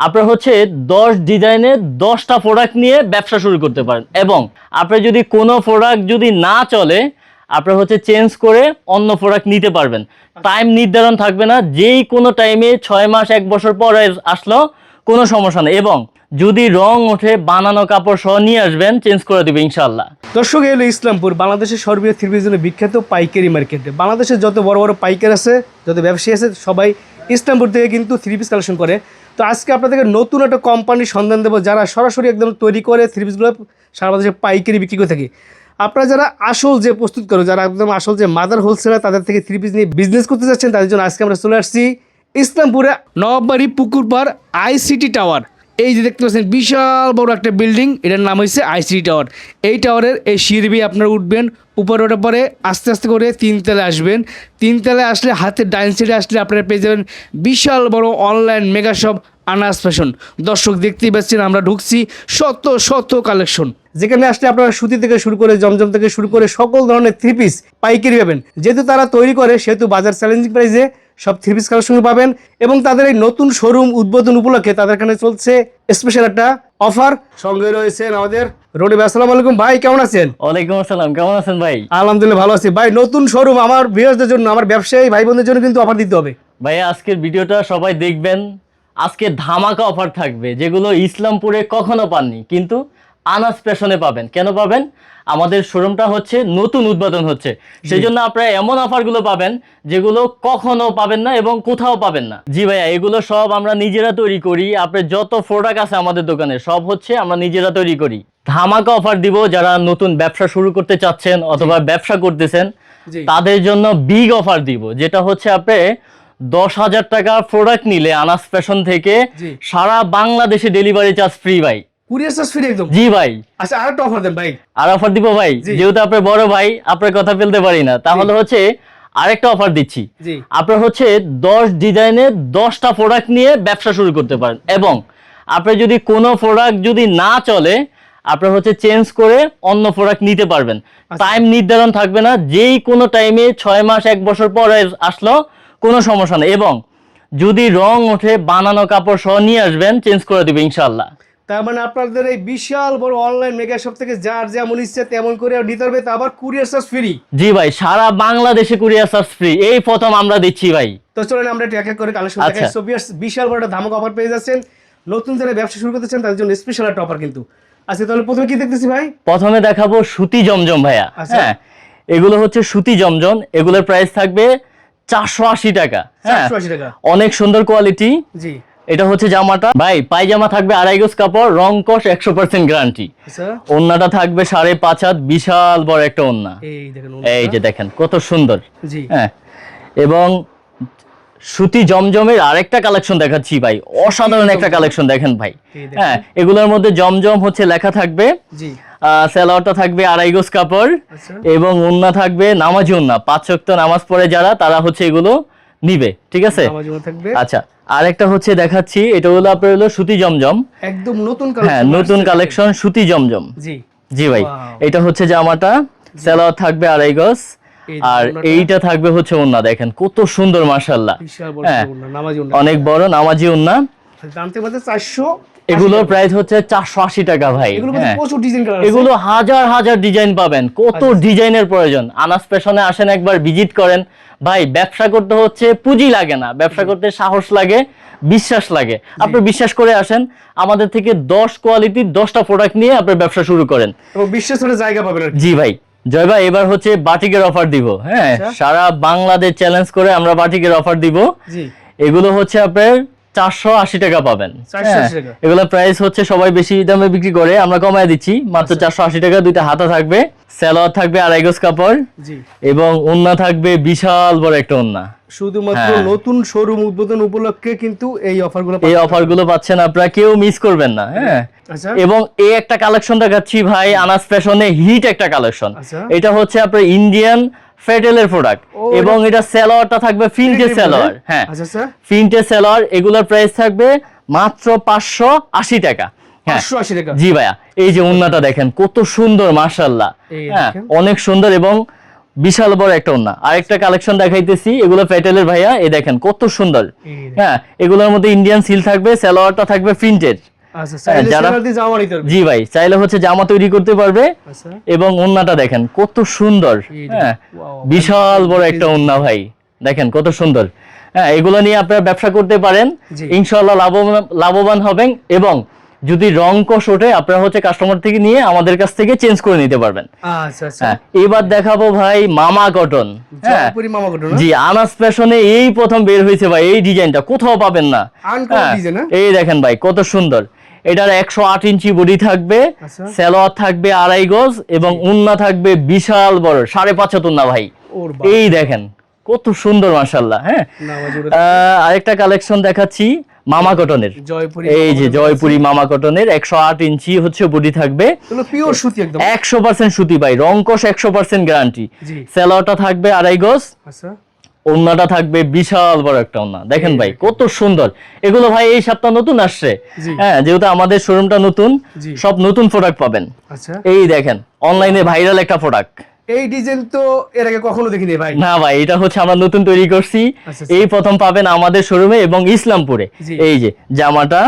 আপনার হচ্ছে 10 ডিজাইনের 10টা প্রোডাক্ট নিয়ে ব্যবসা শুরু করতে পারেন এবং আপনার যদি কোনো প্রোডাক্ট যদি না চলে আপনার হচ্ছে চেঞ্জ করে অন্য প্রোডাক্ট নিতে পারবেন। টাইম নির্ধারণ থাকবে না, যেই কোনো টাইমে 6 মাস 1 বছর পরে আসলো কোনো সমস্যা নেই এবং যদি রং ওঠে বানানো কাপড় সহ নিয়ে আসবেন, চেঞ্জ করে দেবে ইনশাআল্লাহ। দর্শক, এলো ইসলামপুর বাংলাদেশের সর্ববৃহৎ থ্রি পিসের জন্য বিখ্যাত পাইকারি মার্কেটে। বাংলাদেশের যত বড় বড় পাইকার আছে, যত ব্যবসায়ী আছে, সবাই ইসলামপুর থেকে কিন্তু থ্রি পিস কালেকশন করে। তো আজকে আপনাদেরকে নতুন একটা কোম্পানির সন্ধান দেবো, যারা সরাসরি একদম তৈরি করে থ্রি পিসগুলো সারা বাংলাদেশে পাইকারি বিক্রি করে থাকে। আপনারা যারা আসল যে প্রস্তুত করো, যারা একদম আসল যে মাদার হোলসেলার, তাদের থেকে থ্রি পিস নিয়ে বিজনেস করতে যাচ্ছেন, তাদের জন্য আজকে আমরা চলে আসছি ইসলামপুরে নবাববাড়ি পুকুরপাড় আইসিটি টাওয়ার। এই যে দেখতে পাচ্ছেন বিশাল বড় একটা বিল্ডিং, এটার নাম হচ্ছে আইসিটি টাওয়ার। এই টাওয়ারের এই সিঁড়ি বেয়ে আপনারা উঠবেন, উপরে ওঠার পরে আস্তে আস্তে করে 3 তলায় আসবেন। 3 তলায় আসলে হাতের ডাইন সাইডে আসলে আপনারা পেয়ে যাবেন বিশাল বড় online mega shop Anas fashion. দর্শক দেখতেই পাচ্ছেন আমরা ঢুকছি শত শত কালেকশন, যেখানে আসলে আপনারা সুতি থেকে শুরু করে জমজম থেকে শুরু করে সকল ধরনের থ্রি পিস পাইকারি পাবেন। যেহেতু তারা তৈরি করে সেহেতু বাজার চ্যালেঞ্জিং প্রাইসে সব থ্রি পিস কালেকশন পাবেন। এবং তাদের এই নতুন শোরুম উদ্বোধন উপলক্ষে তাদের এখানে চলছে স্পেশাল একটা অফার। সঙ্গে রয়েছেন আমাদের রনিব। আসসালামু আলাইকুম ভাই, কেমন আছেন? ওয়ালাইকুম আসসালাম, কেমন আছেন ভাই? আলহামদুলিল্লাহ ভালো আছি ভাই। নতুন শোরুম, আমার ভিউয়ারদের জন্য, আমার ব্যবসায়ী ভাই বোনদের জন্য কিন্তু অফার দিতে হবে ভাই। আজকের ভিডিওটা সবাই দেখবেন, আজকে ধামাকা অফার থাকবে যেগুলো ইসলামপুরে কখনো পাননি, কিন্তু আনাস ফ্যাশনে পাবেন। কেন পাবেন? আমাদের শোরুমটা হচ্ছে নতুন উদ্বোধন হচ্ছে, সেই জন্য আপনারা এমন অফারগুলো পাবেন যেগুলো কখনো পাবেন না এবং কোথাও পাবেন না। জি ভাইয়া, এগুলো সব আমরা নিজেরা তৈরি করি। আপনার যত প্রোডাক্ট আছে আমাদের দোকানে সব হচ্ছে আমরা নিজেরা তৈরি করি। ধামাকা অফার দিব যারা নতুন ব্যবসা শুরু করতে চাচ্ছেন অথবা ব্যবসা করতেছেন, তাদের জন্য বিগ অফার দিব, যেটা হচ্ছে আপনি 10,000 টাকা প্রোডাক্ট নিলে আনাস ফ্যাশন থেকে সারা বাংলাদেশে ডেলিভারি চার্জ ফ্রি ভাই। কুরিয়ার চার্জ ফ্রি একদম? জি ভাই। আচ্ছা, আরেকটা অফার দেন ভাই। আর অফার দিব ভাই, যেহেতু আপনার বড় ভাই, আপনার কথা ফেলতে পারি না, তাহলে হচ্ছে আরেকটা অফার দিচ্ছি। আপনার হচ্ছে 10 ডিজাইনের 10টা প্রোডাক্ট নিয়ে ব্যবসা শুরু করতে পারেন এবং আপনার যদি কোনো প্রোডাক্ট যদি না চলে আপনার হচ্ছে চেঞ্জ করে অন্য প্রোডাক্ট নিতে পারবেন। টাইম নির্ধারণ থাকবে না, যেই কোনো টাইমে 6 মাস 1 বছর পরে আসলো কোনো সমস্যা নেই এবং যদি রং ওঠে বানানো কাপড় সহ নিয়ে আসবেন, চেঞ্জ করে দেবে ইনশাআল্লাহ। তার মানে আপনাদের এই বিশাল বড় অনলাইন মেগা শপ থেকে যার যেমন ইচ্ছে তেমন করে নিতে পারবে, তা আবার কুরিয়ার চার্জ ফ্রি। জি ভাই, সারা বাংলাদেশে কুরিয়ার চার্জ ফ্রি, এই প্রথম আমরা দিচ্ছি ভাই। তো চলেন আমরা এক এক করে কালেকশন দেখাই। সো বিশাল বড় একটা ধামাকা অফার পেয়ে যাচ্ছেন। নতুন যারা ব্যবসা শুরু করতে চান তাদের জন্য স্পেশাল একটা অফার কিন্তু। আচ্ছা, তাহলে প্রথমে কি দেখতেছি ভাই? প্রথমে দেখাবো সুতি জমজম ভাইয়া। হ্যাঁ, এগুলো হচ্ছে সুতি জমজম, এগুলোর প্রাইস থাকবে 480 টাকা। 480 টাকা, অনেক সুন্দর কোয়ালিটি। জি। এটা হচ্ছে জামাটা ভাই, পায়জামা থাকবে 2.5 গজ কাপড়, রং কস 100% গ্যারান্টি। ওন্নাটা থাকবে 5.5 হাত, বিশাল বড় একটা ওন্না। এই যে দেখেন কত সুন্দর। হ্যাঁ, এবং সুতি জমজমের আরেকটা কালেকশন দেখাচ্ছি ভাই, অসাধারণ একটা কালেকশন দেখেন ভাই। হ্যাঁ, এগুলোর মধ্যে জমজম হচ্ছে লেখা থাকবে, সালোয়ারটা থাকবে 2.5 গজ কাপড় এবং ওন্না থাকবে নামাজি ওন্না। 5 ওয়াক্ত নামাজ পড়ে যারা, তারা হচ্ছে এগুলো নিবে, ঠিক আছে? আচ্ছা, আরেকটা হচ্ছে দেখাচ্ছি, এটা হলো আপনার হলো সুতি জমজম, একদম নতুন কালেকশন। হ্যাঁ, নতুন কালেকশন সুতি জমজম। জি ভাই, এটা হচ্ছে জামাটা, সালোয়ার থাকবে 2.5 গজ আর এইটা থাকবে হচ্ছে ওন্না। দেখেন কত সুন্দর, মাশাআল্লাহ। হ্যাঁ, অনেক বড় নামাজি ওন্না। এগুলোর প্রাইস হচ্ছে 480 টাকা ভাই। এগুলো হাজার হাজার ডিজাইন পাবেন, কত ডিজাইনের প্রয়োজন। আনাস ফ্যাশনে আসেন, একবার ভিজিট করেন ভাই। ব্যবসা করতে হচ্ছে পুঁজি লাগে না, ব্যবসা করতে সাহস লাগে, বিশ্বাস লাগে। আপনি বিশ্বাস করে আসেন, আমাদের থেকে 10 কোয়ালিটির 10টা প্রোডাক্ট নিয়ে আপনি ব্যবসা শুরু করেন, বিশ্বাসের জায়গা পাবেন। জি ভাই। জয় ভাই, এবার হচ্ছে বাটিকের অফার দিব। হ্যাঁ, সারা বাংলাদেশ চ্যালেঞ্জ করে আমরা বাটিকের অফার দিব। এগুলো হচ্ছে আপনার 480 টাকা পাবেন। এগুলো প্রাইস হচ্ছে সবাই বেশি দামে বিক্রি করে, আমরা কমায় দিচ্ছি মাত্র 480 টাকা। 2টা হাতা থাকবে, সালোয়ার থাকবে 2.5 গজ কাপড় এবং ওন্না থাকবে বিশাল বড় একটা ওন্না। শুধুমাত্র নতুন শোরুম উদ্বোধন উপলক্ষে কিন্তু এই অফারগুলো পাচ্ছেন, আপনারা কেউ মিস করবেন না। হ্যাঁ, এবং এই একটা কালেকশন দেখাচ্ছি ভাই, আনাস ফ্যাশনে হিট একটা কালেকশন। এটা হচ্ছে আপনার ইন্ডিয়ান ফেটেলের প্রোডাক্ট এবং এটা সালোয়ারটা থাকবে ফিন্টেজ সালোয়ার। হ্যাঁ, ফিন্টেজ সালোয়ার, এগুলোর প্রাইস থাকবে মাত্র 580 টাকা। হ্যাঁ, জি ভাইয়া। এই যে ওন্নাটা দেখেন কত সুন্দর, মাশাআল্লাহ। হ্যাঁ, অনেক সুন্দর এবং বিশাল বড় একটা ওন্না। আরেকটা কালেকশন দেখাইতেছি, এগুলো প্যাটেলের ভাইয়া, এই দেখেন কত সুন্দর। হ্যাঁ, এগুলোর মধ্যে ইন্ডিয়ান সিল থাকবে, সালোয়ারটা থাকবে প্রিন্টেড। জি ভাই, চাইলে হচ্ছে জামা তৈরি করতে পারবে। এবং ওন্নাটা দেখেন কত সুন্দর। হ্যাঁ, বিশাল বড় একটা ওন্না ভাই, দেখেন কত সুন্দর। হ্যাঁ, এগুলো নিয়ে আপনারা ব্যবসা করতে পারেন, ইনশাআল্লাহ লাভবান হবেন। এবং যদি রং কষ ওঠে, আপনারা হচ্ছে কাস্টমার থেকে নিয়ে আমাদের কাছ থেকে চেঞ্জ করে নিতে পারবেন। এবার দেখাবো ভাই মামা কটন। হ্যাঁ জি, আনাস ফ্যাশনে এই প্রথম বের হয়েছে ভাই, এই ডিজাইনটা কোথাও পাবেন না। এই দেখেন ভাই কত সুন্দর। এটার 108 ইঞ্চি বডি থাকবে, সালোয়ার থাকবে 2.5 গজ এবং ওন্না থাকবে বিশাল বড় 5.5 হাত ওন্না ভাই। এই দেখেন কত সুন্দর মাশাআল্লাহ। হ্যাঁ, আরেকটা কালেকশন দেখাচ্ছি মামা কটনের। এই যে জয়পুরি মামা কটনের 108 ইঞ্চি হচ্ছে বডি থাকবে, পিওর সুতি একদম 100% সুতি ভাই, রং কষ 100% গ্যারান্টি। সালোয়ারটা থাকবে 2.5 গজ, ওন্নাটা থাকবে বিশাল বড় একটা ওন্না। দেখেন ভাই কত সুন্দর। এগুলো ভাই এই সপ্তাহ নতুন আসছে। হ্যাঁ, যেহেতু আমাদের শোরুমটা নতুন, সব নতুন প্রোডাক্ট পাবেন। এই দেখেন অনলাইনে ভাইরাল একটা প্রোডাক্ট। এই ডিজাইন তো এর আগে কখনো দেখিনি ভাই। না ভাই, এটা হচ্ছে আমরা নতুন তৈরি করছি, এই প্রথম পাবেন আমাদের শোরুমে এবং ইসলামপুরে। এই যে জামাটা,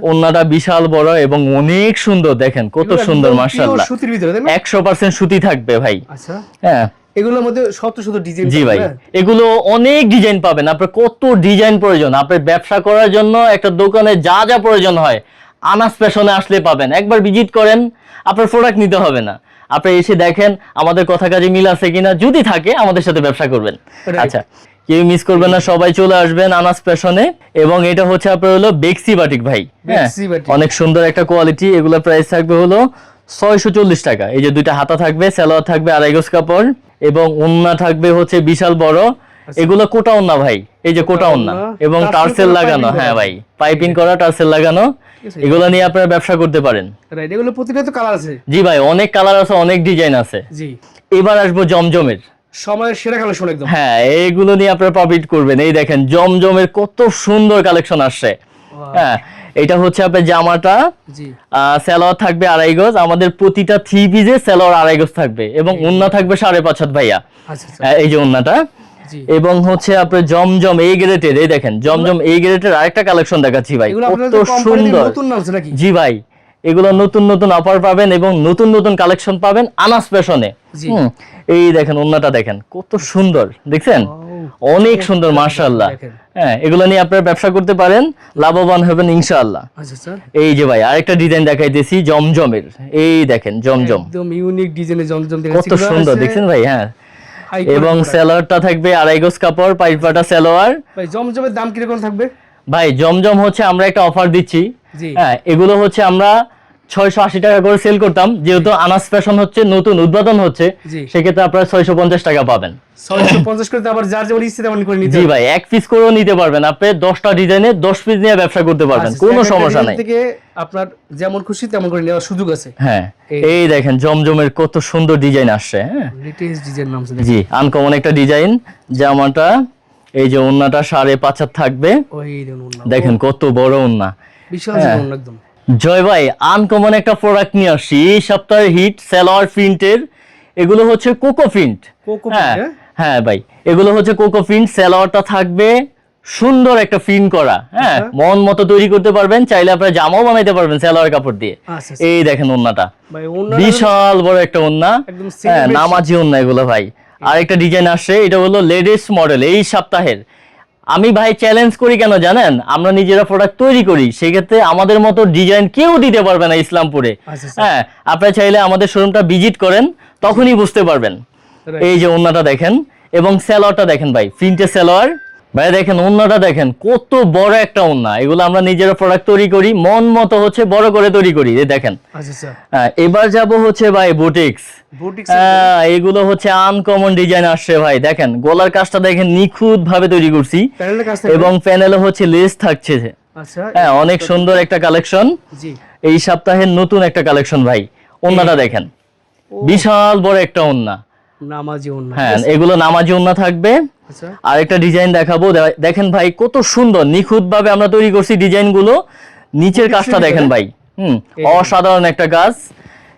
ওন্নাটা বিশাল বড় এবং অনেক সুন্দর, দেখেন কত সুন্দর মাশাআল্লাহ। 100% সুতি থাকবে ভাই। হ্যাঁ, এগুলোর মধ্যে শত শত ডিজাইন। জি ভাই, এগুলো অনেক ডিজাইন পাবেন। আপনার কত ডিজাইন প্রয়োজন, আপনার ব্যবসা করার জন্য একটা দোকানে যা যা প্রয়োজন হয় আনাস ফ্যাশনে আসলে পাবেন। একবার ভিজিট করেন, আপনার প্রোডাক্ট নিতে হবে না। আপনি এসে দেখেন আমাদের কথা কাজে মিল আছে কিনা, যদি থাকে আমাদের সাথে ব্যবসা করবেন। আচ্ছা, কেউ মিস করবেন না, সবাই চলে আসবেন আনাস ফ্যাশনে। এবং এটা হচ্ছে আপনার হলো বেক্সি বাটিক ভাই। হ্যাঁ, অনেক সুন্দর একটা কোয়ালিটি। এগুলোর প্রাইস থাকবে হলো 640 টাকা। এই যে দুইটা হাতা থাকবে, সালোয়ার থাকবে 2.5 গজ কাপড় এবং ওন্না থাকবে হচ্ছে বিশাল বড়। এগুলো কোটা ওন্না ভাই, এই যে কোটা ওন্না এবং টার্সেল লাগানো। হ্যাঁ ভাই, পাইপিং করা, টার্সেল লাগানো। এগুলো নিয়ে আপনারা ব্যবসা করতে পারেন। রাইট, এগুলো প্রতিটা তো কালার আছে। জি ভাই, অনেক কালার আছে, অনেক ডিজাইন আছে। জি, এবার আসবো জমজমের সময়ের সেরা কালেকশন একদম। হ্যাঁ, এইগুলো নিয়ে আপনারা প্রফিট করবেন। এই দেখেন জমজমের কত সুন্দর কালেকশন আসছে। হ্যাঁ, এটা হচ্ছে আপনার জামাটা, সালোয়ার থাকবে 2.5 গজ। আমাদের প্রতিটা 3 পিসে সালোয়ার 2.5 গজ থাকবে এবং ওন্না থাকবে 5.5 হাত ভাইয়া। এই যে ওন্নাটা। এবং হচ্ছে আপনার জমজম এই গ্রেডের, এই দেখেন জমজম এই গ্রেডের আরেকটা কালেকশন দেখাচ্ছি ভাই, কত সুন্দর। জি ভাই, এগুলো নতুন নতুন অফার পাবেন এবং নতুন নতুন কালেকশন পাবেন আনাস ফ্যাশনে। এই দেখেন ওন্নাটা দেখেন কত সুন্দর, দেখছেন অনেক সুন্দর মাশাআল্লাহ। হ্যাঁ, এগুলো নিয়ে আপনারা ব্যবসা করতে পারেন, লাভবান হবেন ইনশাআল্লাহ। এই যে ভাই আরেকটা ডিজাইন দেখাইতেছি জমজমের। এই দেখেন জমজম, একদম ইউনিক ডিজাইনের জমজম কত সুন্দর, দেখছেন ভাই। হ্যাঁ, এবং সালোয়ারটা থাকবে 2.5 গজ কাপড়, পাইপাটা সালোয়ার। ভাই জমজমের দাম কিরকম থাকবে? ভাই জমজম হচ্ছে আমরা একটা অফার দিচ্ছি। হ্যাঁ, এগুলো হচ্ছে আমরা 680 টাকা করে সেল করতাম, যেহেতু আনাস ফ্যাশন হচ্ছে নতুন উদ্বোধন হচ্ছে, সেক্ষেত্রে আপনারা 650 টাকা পাবেন। 650 করে আবার যার যেমন ইচ্ছে তেমন করে নিতে। জি ভাই, এক পিস করেও নিতে পারবেন। আপনি 10টা ডিজাইনে 10 পিস নিয়ে ব্যবসা করতে পারবেন, কোনো সমস্যা নাই। থেকে আপনার যেমন খুশি তেমন করে নেওয়ার সুযোগ আছে। হ্যাঁ, এই দেখেন জমজমের কত সুন্দর ডিজাইন আসছে। হ্যাঁ, লেটেস্ট ডিজাইন নাম আছে। জি, আনকমন একটা ডিজাইন। জামাটা এই যে ওন্নাটা 5.5 হাত থাকবে, দেখেন কত বড় ওন্না, বিশাল ওন্না একদম। জয় ভাই, আনকমন একটা প্রোডাক্ট নিয়ে আসছি এই সপ্তাহের হিট, সালোয়ার প্রিন্টের। এগুলো হচ্ছে কোকো প্রিন্ট। হ্যাঁ ভাই, এগুলো হচ্ছে কোকো প্রিন্ট। সালোয়ারটা থাকবে সুন্দর একটা প্রিন্ট করা। হ্যাঁ, মন মতো তৈরি করতে পারবেন, চাইলে আপনারা জামাও বানাইতে পারবেন সালোয়ার কাপড় দিয়ে। এই দেখেন ওন্নাটা, বিশাল বড় একটা ওন্না। হ্যাঁ, নামাজি ওন্না এগুলো ভাই। আরেকটা ডিজাইন আসছে, এটা হলো লেটেস্ট মডেল এই সপ্তাহের। আমি ভাই চ্যালেঞ্জ করি কেন জানেন, আমরা নিজেরা প্রোডাক্ট তৈরি করি, সেক্ষেত্রে আমাদের মতো ডিজাইন কেউ দিতে পারবে না ইসলামপুরে। হ্যাঁ, আপনারা চাইলে আমাদের শোরুমটা ভিজিট করেন, তখনই বুঝতে পারবেন। এই যে ওন্নাটা দেখেন এবং সালোয়ারটা দেখেন ভাই, প্রিন্টের সালোয়ার ভাই। দেখেন ওন্নাটা দেখেন কত বড় একটা ওন্না। এগুলো আমরা নিজেরা প্রোডাক্ট তৈরি করি, মন মতো হচ্ছে বড় করে তৈরি করি। দেখেন। এবার যাব হচ্ছে ভাই বুটিক্স। এগুলো হচ্ছে আনকমন ডিজাইন আসছে ভাই। দেখেন গলার কাজটা দেখেন নিখুঁত ভাবে তৈরি করছি এবং প্যানেলে হচ্ছে লেস থাকছে। হ্যাঁ, অনেক সুন্দর একটা কালেকশন, এই সপ্তাহের নতুন একটা কালেকশন ভাই। ওন্নাটা দেখেন বিশাল বড় একটা ওন্না, নামাজি ওন্না। হ্যাঁ, এগুলো নামাজি ওন্না থাকবে। আরেকটা ডিজাইন দেখাবো, দেখেন ভাই কত সুন্দর নিখুঁত ভাবে আমরা তৈরি করছি ডিজাইন গুলো। নিচের কাজটা দেখেন ভাই, অসাধারণ একটা কাজ।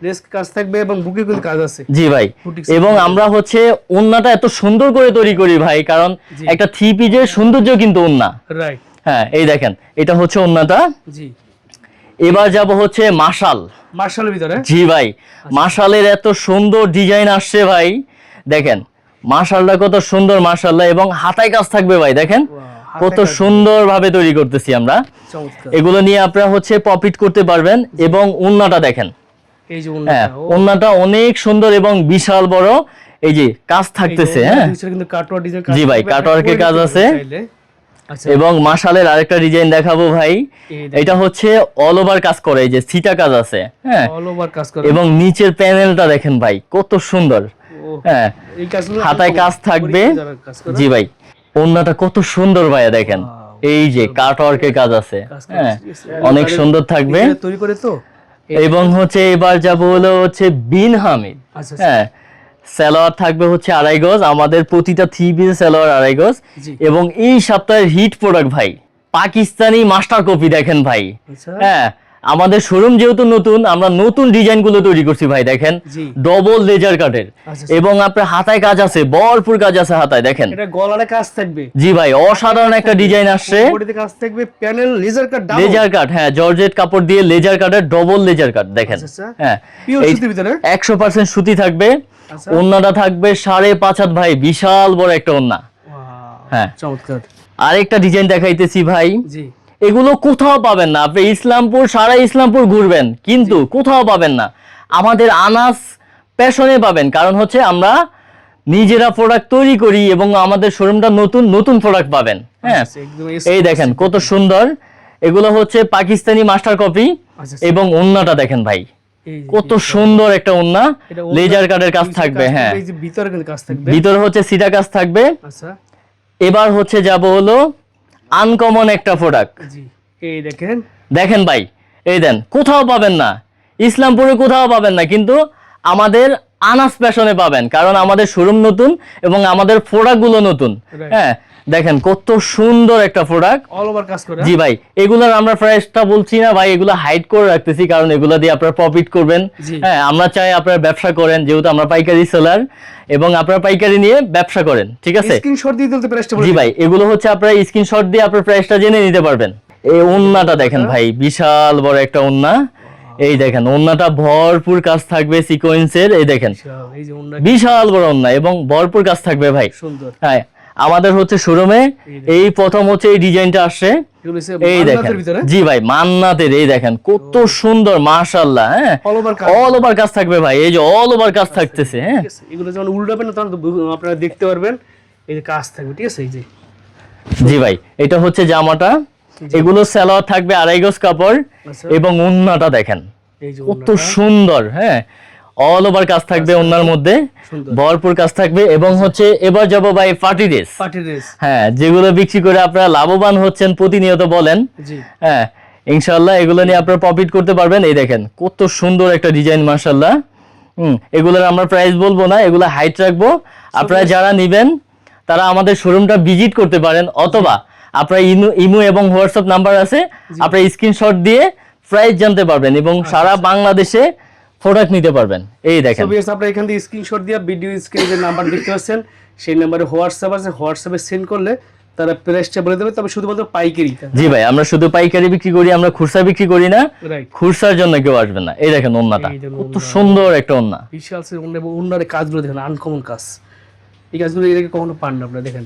লেস কাজ থাকবে এবং বুকে কিন্তু কাজ আছে। জি ভাই, Boutique এবং আমরা হচ্ছে ওন্নাটা এত সুন্দর করে তৈরি করি ভাই, কারণ একটা থ্রি পিসের সৌন্দর্য কিন্তু ওন্না। রাইট। হ্যাঁ, এই দেখেন এটা হচ্ছে ওন্নাটা। জি। এবার যাব হচ্ছে মার্শালের ভিতরে। জি ভাই, মাশালের এত সুন্দর ডিজাইন আসছে ভাই, দেখেন মাশালটা কত সুন্দর মাশাল্লাহ, এবং হাতায় কাজ থাকবে ভাই, দেখেন কত সুন্দর ভাবে তৈরি করতেছি আমরা। এগুলো নিয়ে আপনারা হচ্ছে প্রফিট করতে পারবেন। এবং ওন্নাটা দেখেন, এই যে হ্যাঁ ওন্নাটা অনেক সুন্দর এবং বিশাল বড়, এই যে কাজ থাকতেছে। হ্যাঁ কিন্তু কাটওয়ার্ক ডিজাইন জি ভাই, কাটওয়ার্কের কাজ আছে। এবং মাশালের আরেকটা ডিজাইন দেখাবো ভাই, এটা হচ্ছে অল ওভার কাজ করে, এই যে সিটা কাজ আছে। হ্যাঁ, অল ওভার কাজ করে, এবং নিচের প্যানেলটা দেখেন ভাই কত সুন্দর। হ্যাঁ, এই কাজগুলো হাতায় কাজ থাকবে। জি ভাই, ওন্নাটা কত সুন্দর ভাই, দেখেন এই যে কাটওয়ার্কের কাজ আছে। হ্যাঁ, অনেক সুন্দর থাকবে তৈরি করে তো। এবং হচ্ছে এবার যাবো হলো হচ্ছে বিন হামিদ। হ্যাঁ, সালোয়ার থাকবে হচ্ছে 2.5 গজ, আমাদের প্রতিটা থ্রি পিসের সালোয়ার 2.5 গজ। এবং এই সপ্তাহের হিট প্রোডাক্ট ভাই, পাকিস্তানি মাস্টার কপি দেখেন ভাই। হ্যাঁ, আমাদের শোরুম যেহেতু নতুন, আমরা নতুন ডিজাইন গুলো তৈরি করছি ভাই, দেখেন ডবল লেজার কাটের, এবং আপনার হাতায় কাজ আছে, ভরপুর কাজ আছে হাতায়, দেখেন এটা গলায় কাজ থাকবে। জি ভাই, অসাধারণ একটা ডিজাইন আসছে, বডিতে কাজ থাকবে, panel laser cut, laser cut. হ্যাঁ, জর্জেট কাপড় দিয়ে লেজার কাটের, ডবল লেজার কাট দেখেন। হ্যাঁ, পিওর সুতির ভিতরে 100% সুতি থাকবে। ওন্নাটা থাকবে 5.5 হাত ভাই, বিশাল বড় একটা ওন্না। হ্যাঁ, চমৎকার। আরেকটা ডিজাইন দেখাইতেছি ভাই, জি এগুলো কোথাও পাবেন না। আপনি ইসলামপুর, সারা ইসলামপুর ঘুরবেন কিন্তু কোথাও পাবেন না, আমাদের আনাস প্যাশনে পাবেন। কারণ হচ্ছে আমরা নিজেরা প্রোডাক্ট তৈরি করি এবং আমাদের শোরুমটা নতুন নতুন প্রোডাক্ট পাবেন। হ্যাঁ, এই দেখেন কত সুন্দর, এগুলো হচ্ছে পাকিস্তানি মাস্টার কপি। এবং ওন্নাটা দেখেন ভাই কত সুন্দর একটা ওন্না, লেজার কাটের কাজ থাকবে। হ্যাঁ, এই যে ভিতরে কিন্তু কাজ থাকবে, ভিতরে হচ্ছে সিটা কাজ থাকবে। আচ্ছা, এবার হচ্ছে যাব হলো আনকমন একটা প্রোডাক্ট। জি এই দেখেন, দেখেন ভাই, এই দেন কোথাও পাবেন না, ইসলামপুরে কোথাও পাবেন না, কিন্তু আমাদের আনাস ফ্যাশনে পাবেন, কারণ আমাদের শোরুম নতুন এবং আমাদের প্রোডাক্ট গুলো নতুন। হ্যাঁ, দেখেন কত সুন্দর একটা প্রোডাক্ট, অল ওভার কাজ করে। জি ভাই, এগুলোর আমরা প্রাইসটা বলছি না ভাই, এগুলো হাইড করে রাখতেছি, কারণ এগুলো দিয়ে আপনারা প্রফিট করবেন। হ্যাঁ, আমরা চাই আপনারা ব্যবসা করেন, যেহেতু আমরা পাইকারি সেলার, এবং আপনারা পাইকারি নিয়ে ব্যবসা করেন। ঠিক আছে, স্ক্রিনশট দিয়ে দিতে প্রাইসটা বলে। জি ভাই, এগুলো হচ্ছে আপনারা স্ক্রিনশট দিয়ে আপনার প্রাইসটা জেনে নিতে পারবেন। এই ওন্নাটা দেখেন ভাই, বিশাল বড় একটা ওন্না, এই দেখেন ওন্নাটা ভরপুর কাজ থাকবে সিকোয়েন্সের, এই দেখেন এই যে ওন্না, বিশাল বড় ওন্না এবং ভরপুর কাজ থাকবে ভাই। সুন্দর। হ্যাঁ, আমাদের হচ্ছে শোরুমে এই প্রথম হচ্ছে এই ডিজাইনটা আসছে, এই দেখেন। জি ভাই, মান্নাতের, এই দেখেন কত সুন্দর মাশাআল্লাহ। হ্যাঁ, অল ওভার কাজ থাকবে ভাই, এই যে অল ওভার কাজ থাকতেছে। হ্যাঁ, এগুলো যখন উল্টাবেন না তখন আপনারা দেখতে পারবেন এই যে কাজ থাকবে। ঠিক আছে, এই যে জি ভাই, এটা হচ্ছে জামাটা, এগুলো সালোয়ার থাকবে 2.5 গজ কাপড়, এবং ওন্নাটা দেখেন কত সুন্দর। হ্যাঁ, অল ওভার কাজ থাকবে ওন্নার মধ্যে, ভরপুর কাজ থাকবে। এবং হচ্ছে এবার যাবো ভাই পার্টি ড্রেস। হ্যাঁ, যেগুলো বিক্রি করে আপনারা লাভবান হচ্ছেন প্রতিনিয়ত বলেন। হ্যাঁ, ইনশাআল্লাহ এগুলো নিয়ে আপনারা প্রফিট করতে পারবেন। এই দেখেন কত সুন্দর একটা ডিজাইন মাশাআল্লাহ। এগুলোর আমরা প্রাইস বলবো না, এগুলো হাইট রাখবো। আপনারা যারা নিবেন তারা আমাদের শোরুমটা ভিজিট করতে পারেন, অথবা আপনার ইমো এবং হোয়াটসঅ্যাপ নাম্বার আছে, আপনারা স্ক্রিনশট দিয়ে প্রাইস জানতে পারবেন এবং সারা বাংলাদেশে প্রোডাক্ট নিতে পারবেন। এই দেখেন, আপনারা এখান থেকে স্ক্রিনশট দিয়ে ভিডিও স্ক্রিনে যে নাম্বার দেখতে পাচ্ছেন সেই নাম্বারে হোয়াটসঅ্যাপ আছে, হোয়াটসঅ্যাপে সেন্ড করলে তারা প্রাইসটা বলে দেবে। তবে শুধুমাত্র পাইকারি। জি ভাই, আমরা শুধু পাইকারি বিক্রি করি, আমরা খুচরা বিক্রি করি না। খুচরার জন্য কেউ আসবেন না। এই দেখেন ওন্নাটা কত সুন্দর একটা ওন্না, বিশাল ওন্নার কাজগুলো দেখেন, আনকমন কাজ। এই কাজগুলো এর আগে কখনো পান না আপনারা, দেখেন।